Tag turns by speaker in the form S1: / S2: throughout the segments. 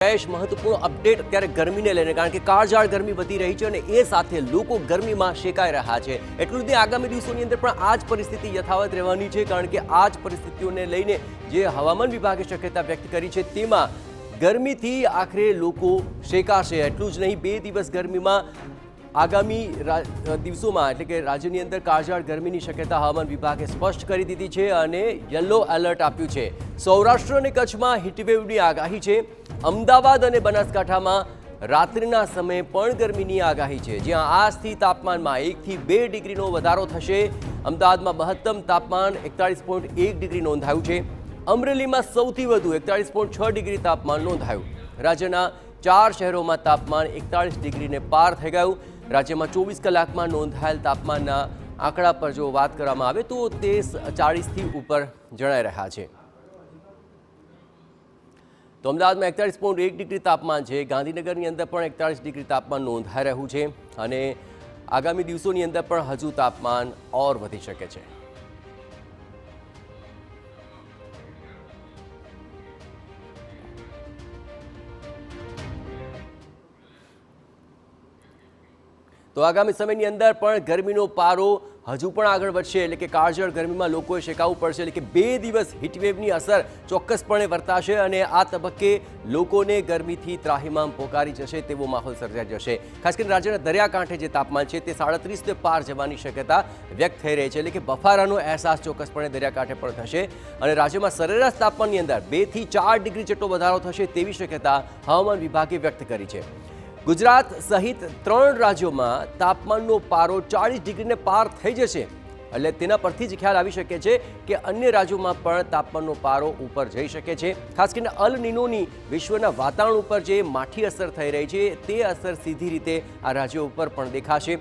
S1: મહત્વપૂર્ણ અપડેટ અત્યારે ગરમીને લઈને, કારણ કે કાળઝાળ ગરમી વધી રહી છે અને એ સાથે લોકો ગરમીમાં શેકાઈ રહ્યા છે। એટલું જ નહીં, આગામી દિવસોની અંદર પણ આ જ પરિસ્થિતિ યથાવત રહેવાની છે, કારણ કે આ જ પરિસ્થિતિઓને લઈને જે હવામાન વિભાગે શક્યતા વ્યક્ત કરી છે તેમાં ગરમીથી આખરે લોકો શેકાશે। એટલું જ નહીં, 2 દિવસ ગરમીમાં આગામી દિવસોમાં એટલે કે રાજ્યની અંદર કાળઝાળ ગરમીની શક્યતા હવામાન વિભાગે સ્પષ્ટ કરી દીધી છે અને યલો એલર્ટ આપ્યું છે। સૌરાષ્ટ્ર અને કચ્છમાં હીટવેવની આગાહી છે। અમદાવાદ અને બનાસકાંઠામાં રાત્રિના સમયે પણ ગરમીની આગાહી છે, જ્યાં આજથી તાપમાનમાં 1 થી 2 ડિગ્રીનો વધારો થશે। અમદાવાદમાં મહત્તમ તાપમાન 41.1 ડિગ્રી નોંધાયું છે। અમરેલીમાં સૌથી વધુ 41.6 ડિગ્રી તાપમાન નોંધાયું। રાજ્યના 4 શહેરોમાં તાપમાન 41 ડિગ્રીને પાર થઈ ગયું। રાજ્યમાં 24 કલાકમાં નોંધાયેલ તાપમાનના આંકડા પર જો વાત કરવામાં આવે તો તે 40થી ઉપર જણાઈ રહ્યા છે। તો અમદાવાદમાં 41.1 ડિગ્રી તાપમાન છે। ગાંધીનગરની અંદર પણ 41 ડિગ્રી તાપમાન નોંધાઈ રહ્યું છે અને આગામી દિવસોની અંદર પણ હજુ તાપમાન ઓર વધી શકે છે। તો આગામી સમયની અંદર પણ ગરમીનો પારો હજુ પણ આગળ વધશે, એટલે કે કાળઝાળ ગરમીમાં લોકોએ શેકાવવું પડશે, એટલે કે 2 દિવસ હીટવેવની અસર ચોક્કસપણે વર્તાશે અને આ તબક્કે લોકોને ગરમીથી ત્રાહિમામ પોકારી જશે તેવો માહોલ સર્જાઈ જશે। ખાસ કરીને રાજ્યના દરિયાકાંઠે જે તાપમાન છે તે 37ને પાર જવાની શક્યતા વ્યક્ત થઈ રહી છે, એટલે કે બફારાનો અહેસાસ ચોક્કસપણે દરિયાકાંઠે પણ થશે અને રાજ્યમાં સરેરાશ તાપમાનની અંદર 2 થી 4 ડિગ્રી જેટલો વધારો થશે તેવી શક્યતા હવામાન વિભાગે વ્યક્ત કરી છે। ગુજરાત સહિત 3 રાજ્યોમાં તાપમાનનો પારો 40 ડિગ્રીને પાર થઈ જશે, એટલે તેના પરથી જ ખ્યાલ આવી શકે છે કે અન્ય રાજ્યોમાં પણ તાપમાનનો પારો ઉપર જઈ શકે છે। ખાસ કરીને અલ નીનોની વિશ્વના વાતાવરણ ઉપર જે માઠી અસર થઈ રહી છે તે અસર સીધી રીતે આ રાજ્યો ઉપર પણ દેખાશે।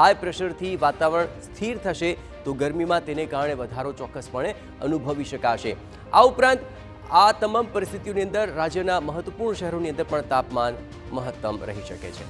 S1: હાઈ પ્રેશરથી વાતાવરણ સ્થિર થશે તો ગરમીમાં તેને કારણે વધારો ચોક્કસપણે અનુભવી શકાશે। આ ઉપરાંત આ તમામ પરિસ્થિતિઓની અંદર રાજ્યના મહત્વપૂર્ણ શહેરોની અંદર પણ તાપમાન મહત્તમ રહી શકે છે।